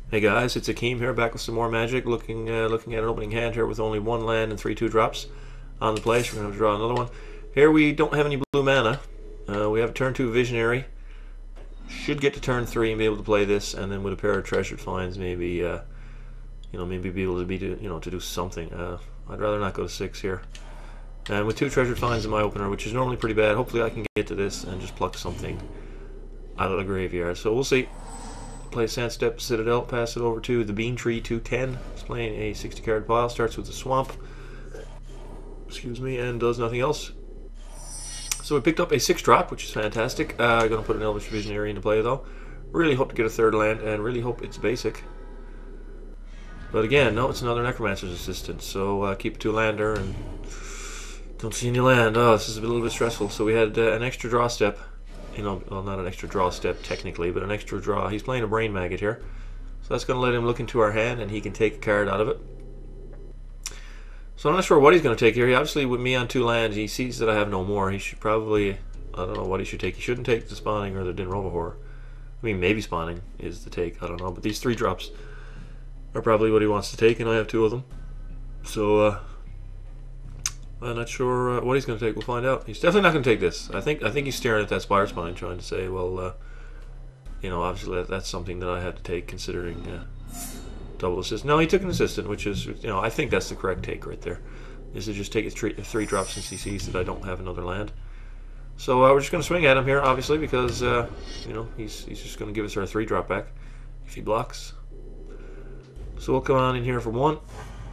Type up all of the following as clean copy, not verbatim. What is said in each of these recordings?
Hey guys, it's Hakeem here, back with some more magic. Looking at an opening hand here with only one land and 3/2 drops on the play. So we're going to draw another one. Here we don't have any blue mana. We have a turn 2 Visionary. Should get to turn 3 and be able to play this, and then with a pair of Treasured Finds, maybe maybe be able to do something. I'd rather not go to 6 here. And with 2 Treasured Finds in my opener, which is normally pretty bad, hopefully I can get to this and just pluck something out of the graveyard. So we'll see. Play Sandstep Citadel, pass it over to the Bean Tree 2/10. It's playing a 60 card pile, starts with the Swamp, excuse me, and does nothing else. So we picked up a 6-drop, which is fantastic. I'm going to put an Elvish Visionary into play though. Really hope to get a 3rd land, and really hope it's basic. But again, no, it's another Necromancer's Assistant, so keep a 2-lander and don't see any land. Oh, this is a little bit stressful. So we had an extra draw step. Well, not an extra draw step technically, but an extra draw. He's playing a Brain Maggot here. So that's going to let him look into our hand, and he can take a card out of it. So I'm not sure what he's going to take here. He obviously, with me on 2 lands, he sees that I have no more. He should probably, I don't know what he should take. He shouldn't take the Spawning or the Din Robahor. I mean, maybe Spawning is the take. I don't know. But these 3 drops are probably what he wants to take, and I have 2 of them. So, I'm not sure what he's going to take. We'll find out. He's definitely not going to take this. I think he's staring at that Spire Spine, trying to say, well, obviously that's something that I had to take, considering double assist. No, he took an assistant, which is, I think that's the correct take right there. Is to just take his 3 drops since he sees that I don't have another land. So we're just going to swing at him here, obviously, because he's just going to give us our 3-drop back if he blocks. So we'll come on in here for 1.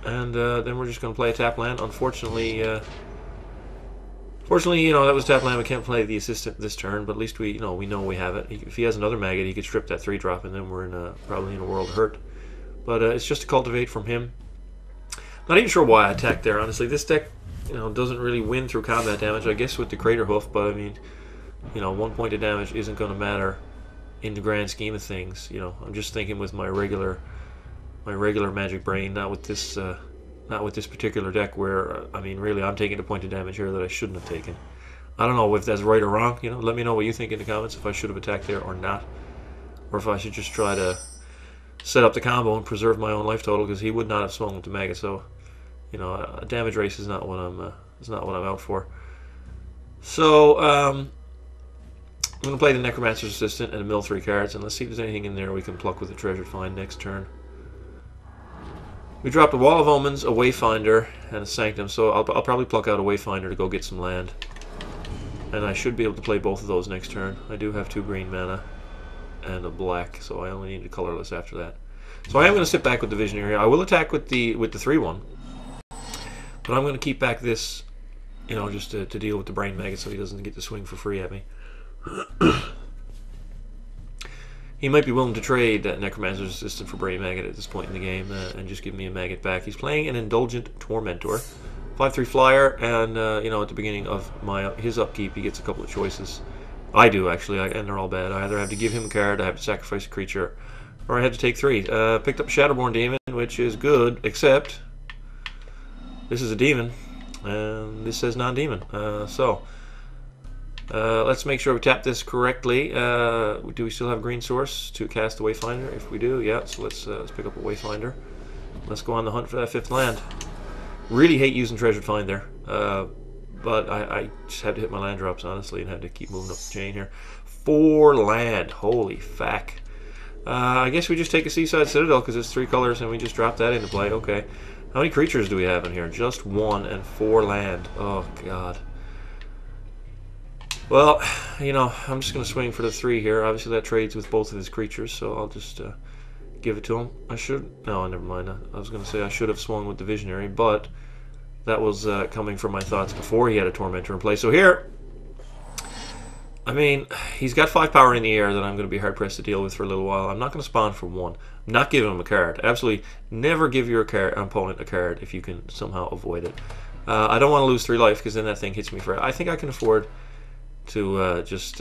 And then we're just going to play a tap land. Unfortunately, that was tap land. We can't play the assistant this turn, but at least we know we have it. If he has another Maggot, he could strip that 3-drop, and then we're probably in a world of hurt. But it's just to cultivate from him. Not even sure why I attacked there, honestly. This deck, doesn't really win through combat damage. I guess with the Crater Hoof, but I mean, 1 point of damage isn't going to matter in the grand scheme of things. I'm just thinking with my regular Magic brain, not with this particular deck where, I mean, really, I'm taking a point of damage here that I shouldn't have taken. I don't know if that's right or wrong. Let me know what you think in the comments, if I should have attacked there or not, or if I should just try to set up the combo and preserve my own life total, because he would not have swung with the Maggot. So, a damage race is not what I'm out for. So, I'm going to play the Necromancer's Assistant and mill 3 cards, and let's see if there's anything in there we can pluck with a Treasured Find next turn. We dropped a Wall of Omens, a Wayfinder, and a Sanctum, so I'll probably pluck out a Wayfinder to go get some land. And I should be able to play both of those next turn. I do have 2 green mana and a black, so I only need a colorless after that. So I am going to sit back with the Visionary. I will attack with the 3/1, but I'm going to keep back this, just to deal with the Brain Maggot so he doesn't get to swing for free at me. He might be willing to trade that Necromancer's Assistant for Brain Maggot at this point in the game and just give me a Maggot back. He's playing an Indulgent Tormentor, 5/3 flyer, and at the beginning of his upkeep, he gets a couple of choices. I do actually, and they're all bad. I either have to give him a card, I have to sacrifice a creature, or I had to take 3. Picked up Shadowborn Demon, which is good, except this is a demon, and this says non-demon. Let's make sure we tap this correctly. Do we still have green source to cast the Wayfinder? If we do, yeah. So let's pick up a Wayfinder. Let's go on the hunt for that 5th land. Really hate using Treasured Find there, but I just had to hit my land drops honestly, and had to keep moving up the chain here. 4 land, holy fuck! I guess we just take a Seaside Citadel because it's 3 colors, and we just drop that into play. Okay, how many creatures do we have in here? Just 1 and 4 land. Oh god. Well, I'm just going to swing for the 3 here. Obviously, that trades with both of his creatures, so I'll just give it to him. No, never mind. I was going to say I should have swung with the Visionary, but that was coming from my thoughts before he had a Tormentor in play. So here, I mean, he's got 5 power in the air that I'm going to be hard-pressed to deal with for a little while. I'm not going to spawn for 1. I'm not giving him a card. Absolutely never give your opponent a card if you can somehow avoid it. I don't want to lose 3 life, because then that thing hits me for... I think I can afford to just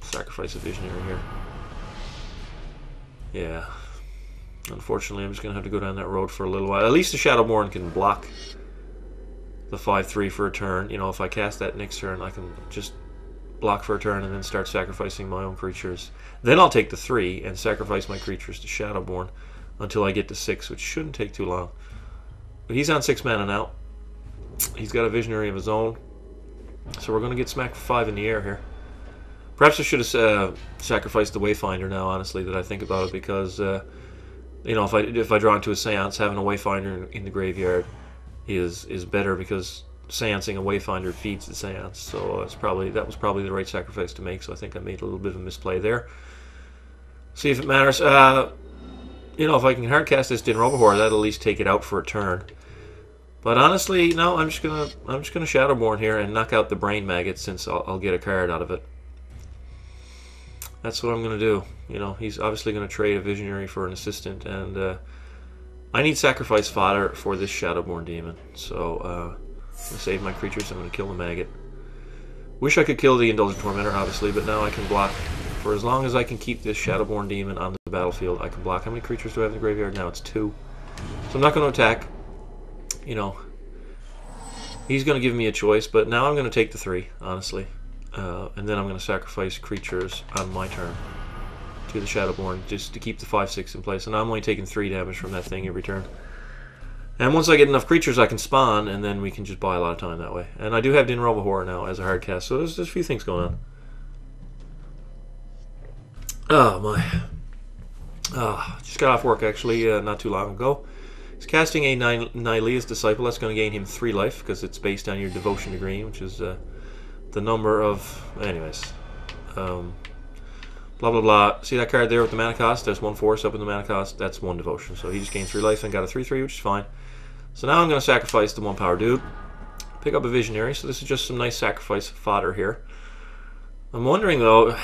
sacrifice a Visionary here. Yeah. Unfortunately, I'm just going to have to go down that road for a little while. At least the Shadowborn can block the 5/3 for a turn. If I cast that next turn, I can just block for a turn, and then start sacrificing my own creatures. Then I'll take the 3 and sacrifice my creatures to Shadowborn until I get to 6, which shouldn't take too long. But he's on 6 mana now. He's got a Visionary of his own. So we're going to get smacked for 5 in the air here. Perhaps I should have sacrificed the Wayfinder now, honestly, that I think about it, because you know, if I draw into a Seance, having a Wayfinder in the graveyard is better, because Seancing a Wayfinder feeds the Seance. So that was probably the right sacrifice to make. So I think I made a little bit of a misplay there. See if it matters. You know, if I can hardcast this Din Robohor, that'll at least take it out for a turn. But honestly, no, I'm just gonna Shadowborn here and knock out the Brain Maggot, since I'll get a card out of it. That's what I'm gonna do. You know, he's obviously gonna trade a Visionary for an Assistant, and I need sacrifice fodder for this Shadowborn Demon. So I'm gonna save my creatures. I'm gonna kill the Maggot. Wish I could kill the Indulgent Tormentor, obviously, but now I can block. For as long as I can keep this Shadowborn Demon on the battlefield, I can block. How many creatures do I have in the graveyard now? It's 2. So I'm not going to attack. You know, he's going to give me a choice, but now I'm going to take the 3, honestly. And then I'm going to sacrifice creatures on my turn to the Shadowborn, just to keep the 5/6 in place. And now I'm only taking 3 damage from that thing every turn. And once I get enough creatures, I can spawn, and then we can just buy a lot of time that way. And I do have Din Robohor now as a hard cast, so there's a few things going on. Oh my. Just got off work, actually, not too long ago. He's casting a Nylea's Disciple. That's going to gain him 3 life, because it's based on your Devotion to Green, which is the number of... Anyways. Blah, blah, blah. See that card there with the mana cost? There's 1 force up in the mana cost. That's 1 Devotion. So he just gained 3 life and got a 3/3, which is fine. So now I'm going to sacrifice the 1 power dude. Pick up a Visionary. So this is just some nice sacrifice fodder here. I'm wondering, though...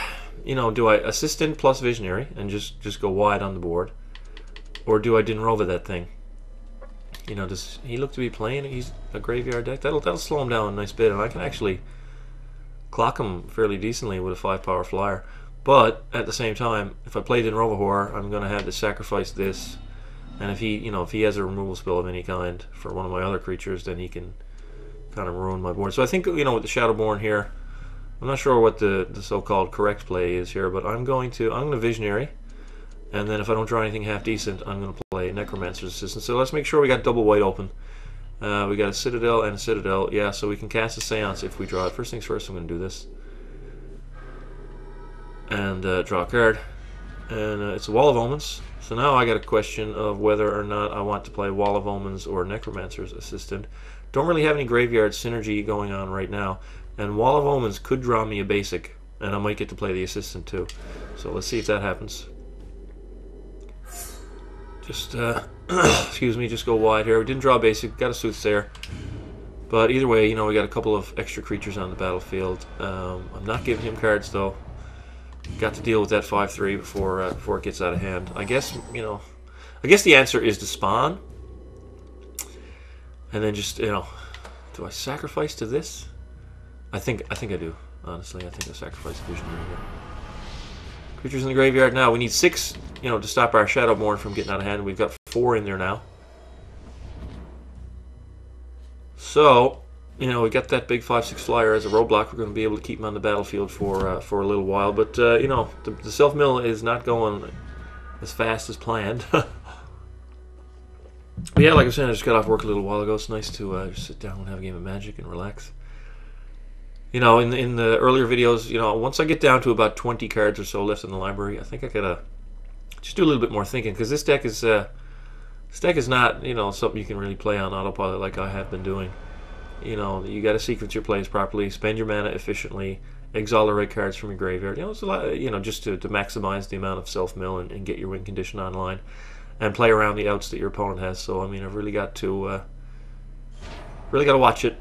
You know, do I Assistant plus Visionary and just go wide on the board, or do I Dinrova that thing? You know, does he look to be playing? He's a graveyard deck. That'll slow him down a nice bit, and I can actually clock him fairly decently with a 5-power flyer. But at the same time, if I play Dinrovahor, I'm going to have to sacrifice this, and if he has a removal spell of any kind for one of my other creatures, then he can kind of ruin my board. So I think, you know, with the Shadowborn here, I'm not sure what the so-called correct play is here, but I'm going to Visionary, and then if I don't draw anything half decent, I'm going to play Necromancer's Assistant. So let's make sure we got double white open. We got a Citadel and a Citadel. Yeah, so we can cast a Seance if we draw it. First things first, I'm going to do this. And draw a card. And it's a Wall of Omens. So now I got a question of whether or not I want to play Wall of Omens or Necromancer's Assistant. Don't really have any graveyard synergy going on right now. And Wall of Omens could draw me a basic, and I might get to play the Assistant too. So let's see if that happens. Just, excuse me, just go wide here. We didn't draw a basic, got a Soothsayer. But either way, you know, we got a couple of extra creatures on the battlefield. I'm not giving him cards though. Got to deal with that 5/3 before it gets out of hand. I guess, you know, I guess the answer is to spawn. And then just, you know, do I sacrifice to this? I think I do. Honestly, I think I sacrifice the Visionary here. Creatures in the graveyard now. We need 6, you know, to stop our Shadowborn from getting out of hand. We've got 4 in there now. So, you know, we got that big 5/6 flyer as a roadblock. We're going to be able to keep him on the battlefield for a little while. But you know, the self-mill is not going as fast as planned. But yeah, like I said, I just got off work a little while ago. It's nice to just sit down and have a game of Magic and relax. You know, in the earlier videos, you know, once I get down to about 20 cards or so left in the library, I think I gotta just do a little bit more thinking, because this deck is not, you know, something you can really play on autopilot like I have been doing. You know, you got to sequence your plays properly, spend your mana efficiently, exile the right cards from your graveyard. You know, it's a lot, you know, just to maximize the amount of self-mill and get your win condition online, and play around the outs that your opponent has. So I mean, I've really got to watch it.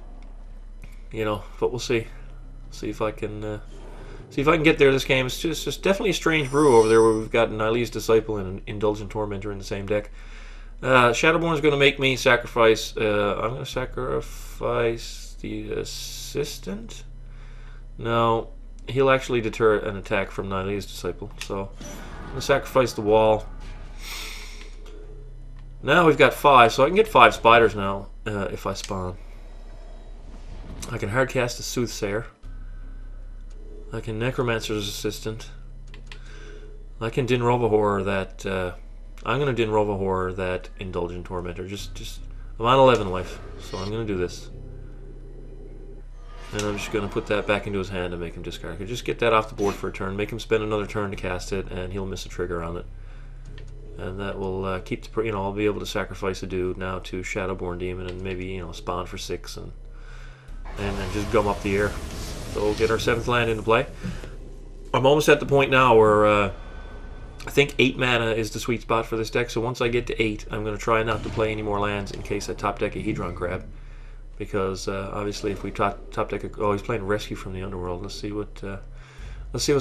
You know, but we'll see. See if I can get there this game. It's just definitely a strange brew over there, where we've got Nylea's Disciple and an Indulgent Tormentor in the same deck. Shadowborn is going to make me sacrifice. I'm going to sacrifice the Assistant. No, he'll actually deter an attack from Nylea's Disciple. So I'm going to sacrifice the wall. Now we've got 5, so I can get 5 spiders now if I spawn. I can hardcast a Soothsayer. I can Necromancer's Assistant. I can Din Rovahor that. I'm gonna Din Rovahor that Indulgent Tormentor. Just I'm on 11 life, so I'm gonna do this. And I'm just gonna put that back into his hand and make him discard. Just get that off the board for a turn. Make him spend another turn to cast it, and he'll miss a trigger on it. And that will keep the. I'll be able to sacrifice a dude now to Shadowborn Demon and maybe spawn for 6 and then just gum up the air. So we'll get our 7th land into play. I'm almost at the point now where I think 8 mana is the sweet spot for this deck. So once I get to 8, I'm going to try not to play any more lands in case I top deck a Hedron Crab. Because obviously, if we top deck he's playing Rescue from the Underworld. Let's see what's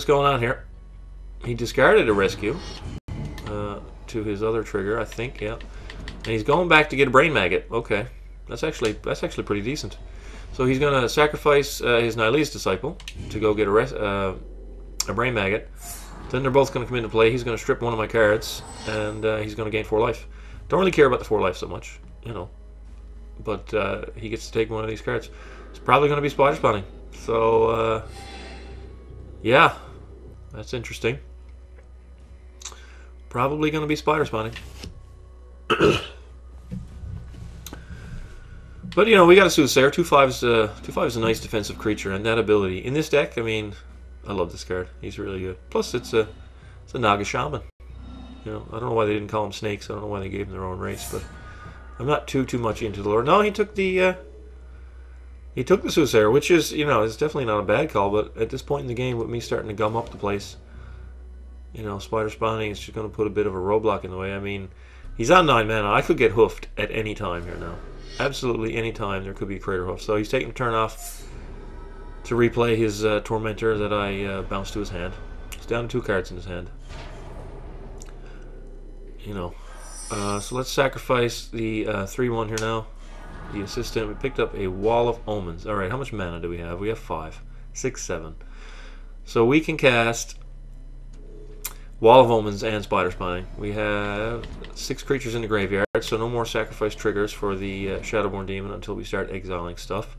going on here. He discarded a Rescue to his other trigger, I think. Yeah, and he's going back to get a Brain Maggot. Okay, that's actually pretty decent. So he's going to sacrifice his Nihilist Disciple to go get a Brain Maggot. Then they're both going to come into play. He's going to strip one of my cards, and he's going to gain 4 life. Don't really care about the 4 life so much, but he gets to take one of these cards. It's probably going to be Spider Spawning. So, yeah, that's interesting. Probably going to be Spider Spawning. But we got a Soothsayer. 2/5 is a nice defensive creature, and that ability in this deck. I mean, I love this card. He's really good. Plus, it's a Naga Shaman. I don't know why they didn't call him snakes. I don't know why they gave him their own race, but I'm not too much into the lore. No, he took the Soothsayer, which is is definitely not a bad call. But at this point in the game, with me starting to gum up the place, Spider Spawning is just going to put a bit of a roadblock in the way. I mean, he's on 9 mana. I could get hoofed at any time here now. Absolutely any time there could be a Crater Hoof. So he's taking a turn off to replay his Tormentor that I bounced to his hand. He's down to 2 cards in his hand. So let's sacrifice the 3/1 here now. The Assistant. We picked up a Wall of Omens. Alright, how much mana do we have? We have 5. 6, 7. So we can cast Wall of Omens and Spider Spawning. We have 6 creatures in the graveyard, so no more sacrifice triggers for the Shadowborn Demon until we start exiling stuff.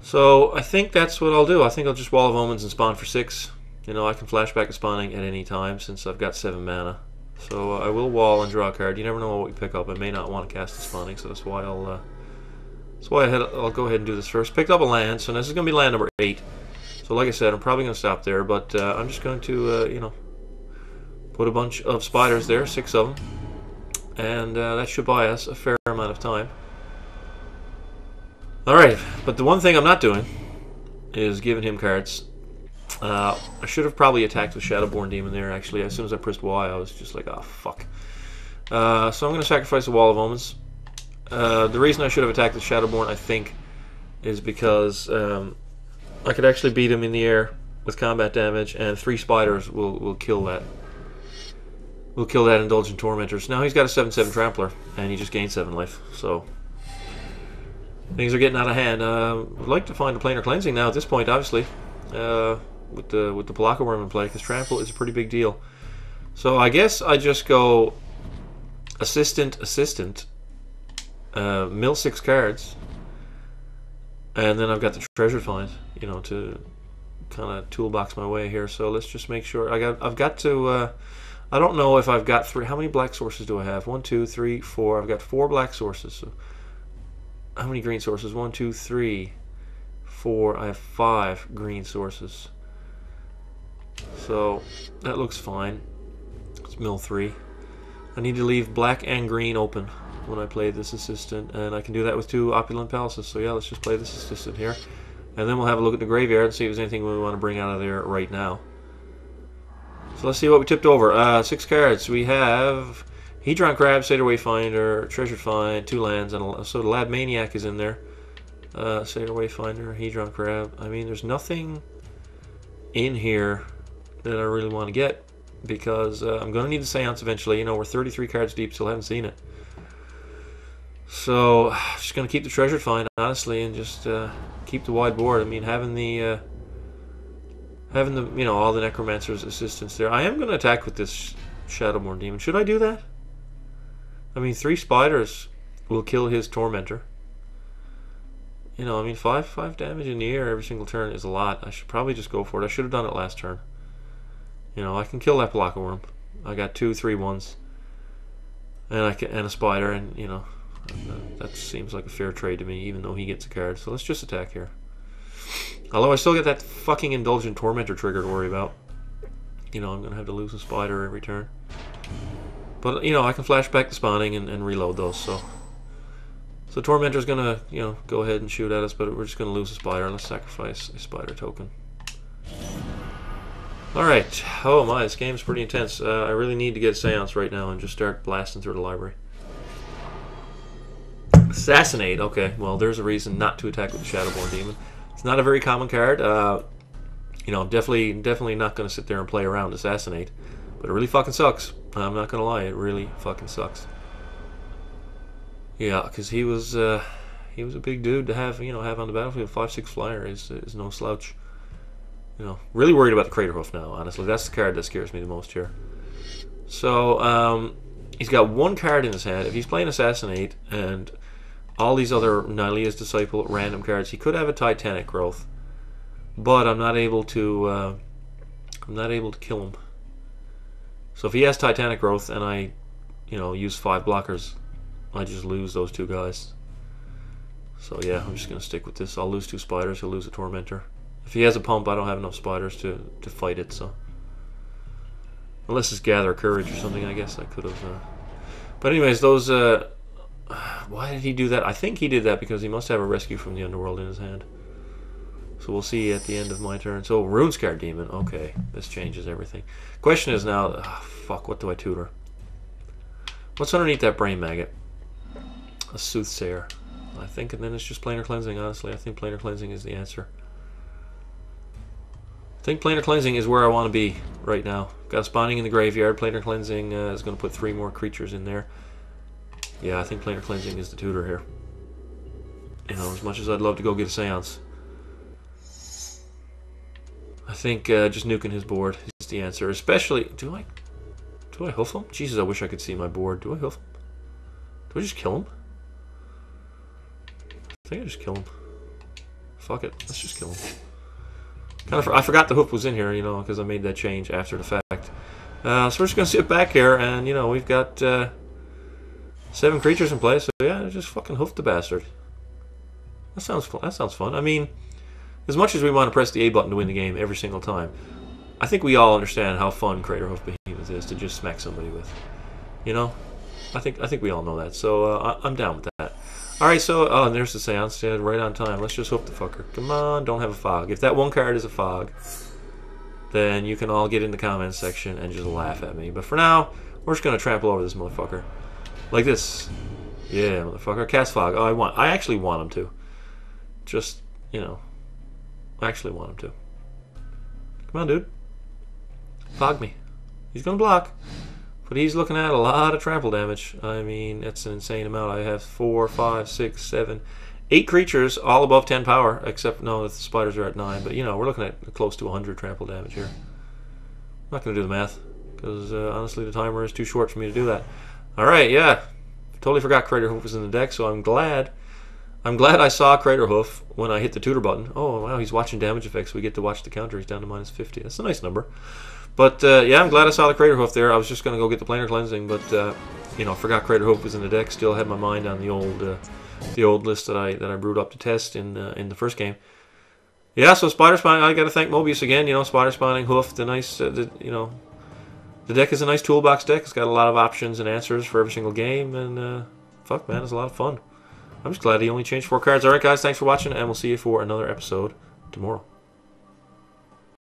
So I think that's what I'll do. I think I'll just Wall of Omens and spawn for 6. I can flashback to spawning at any time since I've got 7 mana. So I will wall and draw a card. You never know what we pick up. I may not want to cast the spawning, so that's why I'll go ahead and do this first. Picked up a land, so this is going to be land number 8. So like I said, I'm probably going to stop there, but I'm just going to put a bunch of spiders there, 6 of them, and that should buy us a fair amount of time. Alright, but the one thing I'm not doing is giving him cards. I should have probably attacked with Shadowborn Demon there, actually. As soon as I pressed Y, I was just like, oh, fuck. So I'm going to sacrifice a Wall of Omens. The reason I should have attacked with Shadowborn, I think, is because I could actually beat him in the air with combat damage, and 3 spiders will kill that. Will kill that Indulgent Tormentors. Now he's got a 7/7 Trampler, and he just gained 7 life, so things are getting out of hand. I'd like to find a Planar Cleansing now at this point, obviously, with the Palaka Worm in play, because Trample is a pretty big deal. So I guess I just go Assistant, mill 6 cards, and then I've got the Treasure Find, to kind of toolbox my way here. So let's just make sure I've got to. I don't know if I've got 3. How many black sources do I have? 1, 2, 3, 4. I've got 4 black sources. So how many green sources? 1, 2, 3, 4. I have 5 green sources. So that looks fine. Let's mill 3. I need to leave black and green open when I play this Assistant, and I can do that with 2 Opulent Palaces. So yeah, let's just play this Assistant here, and then we'll have a look at the graveyard and see if there's anything we want to bring out of there right now. So let's see what we tipped over. 6 cards. We have Hedron Crab, Satyr Wayfinder, Treasure Find, 2 lands, and so the Lab Maniac is in there. Satyr Wayfinder, Hedron Crab. I mean, there's nothing in here that I really want to get, because I'm going to need the Seance eventually. We're 33 cards deep, still haven't seen it. So I'm just going to keep the Treasure Find, honestly, and just keep the wide board. I mean, having the all the Necromancer's Assistants there. I am going to attack with this Shadowborn Demon. Should I do that? I mean, 3 spiders will kill his Tormentor. You know, I mean, five damage in the air every single turn is a lot. I should probably just go for it. I should have done it last turn. You know, I can kill that block worm. I got 2 3/1s, and a spider, and you know, that seems like a fair trade to me, even though he gets a card. So let's just attack here. Although I still get that fucking Indulgent Tormentor trigger to worry about. You know, I'm gonna have to lose a spider every turn. But you know, I can flash back to spawning and reload those. So Tormentor's gonna, you know, go ahead and shoot at us, but we're just gonna lose a spider and let's sacrifice a spider token. Alright, oh my, this game's pretty intense. I really need to get a Seance right now and just start blasting through the library. Assassinate, okay, well there's a reason not to attack with the Shadowborn Demon. It's not a very common card. You know, definitely not going to sit there and play around Assassinate. But it really fucking sucks. I'm not going to lie, it really fucking sucks. Yeah, because he was a big dude to have, you know, have on the battlefield. 5/6 flyer is no slouch. You know, really worried about the Crater Hoof now, honestly. That's the card that scares me the most here. So, he's got one card in his hand. If he's playing Assassinate and all these other Nylea's Disciple random cards, he could have a Titanic Growth. But I'm not able to kill him. So if he has Titanic Growth and I, you know, use 5 blockers, I just lose those 2 guys. So yeah, I'm just gonna stick with this. I'll lose 2 spiders, he'll lose a Tormentor. If he has a pump, I don't have enough spiders to fight it, so unless it's Gather Courage or something, I guess I could have. But anyways, those. Why did he do that? I think he did that because he must have a Rescue from the Underworld in his hand. So we'll see at the end of my turn. So Runescar Demon. Okay, this changes everything. Question is now, fuck, what do I tutor? What's underneath that Brain Maggot? A Soothsayer, I think, and then it's just Planar Cleansing. Honestly, I think Planar Cleansing is the answer. I think Planar Cleansing is where I want to be right now. Got a spawning in the graveyard. Planar Cleansing is going to put 3 more creatures in there. Yeah, I think Planar Cleansing is the tutor here. You know, as much as I'd love to go get a Seance, I think just nuking his board is the answer. Especially, do I hoof him? Jesus, I wish I could see my board. Do I hoof him? Do I just kill him? I think I just kill him. Fuck it, let's just kill him. I forgot the hoof was in here, you know, because I made that change after the fact. So we're just gonna sit back here, and you know, we've got 7 creatures in play. So yeah, just fucking hoof the bastard. That sounds fun. That sounds fun. I mean, as much as we want to press the A button to win the game every single time, I think we all understand how fun Crater Hoof Behemoth is to just smack somebody with. You know, I think we all know that. So I'm down with that. All right, so and there's the Seance. Yeah, right on time. Let's just hope the fucker. Come on, don't have a fog. If that one card is a fog, then you can all get in the comments section and just laugh at me. But for now, we're just gonna trample over this motherfucker like this. Yeah, motherfucker. Cast fog. Oh, I actually want him to. Just, you know, I actually want him to. Come on, dude. Fog me. He's gonna block. But he's looking at a lot of trample damage. I mean, that's an insane amount. I have 4, 5, 6, 7, 8 creatures, all above 10 power, except, no, the spiders are at 9. But, you know, we're looking at close to 100 trample damage here. I'm not going to do the math, because, honestly, the timer is too short for me to do that. Alright, yeah. Totally forgot Crater Hoof was in the deck, so I'm glad I saw Crater Hoof when I hit the tutor button. Oh, wow, he's watching damage effects. We get to watch the counter. He's down to -50. That's a nice number. But, yeah, I'm glad I saw the Crater Hoof there. I was just going to go get the Planar Cleansing, but, you know, forgot Crater Hoof was in the deck. Still had my mind on the old list that I brewed up to test in the first game. Yeah, so Spider Spawning, I got to thank Mobius again. You know, Spider Spawning, Hoof, the nice, you know, the deck is a nice toolbox deck. It's got a lot of options and answers for every single game, and, fuck, man, it's a lot of fun. I'm just glad he only changed 4 cards. Alright, guys, thanks for watching, and we'll see you for another episode tomorrow.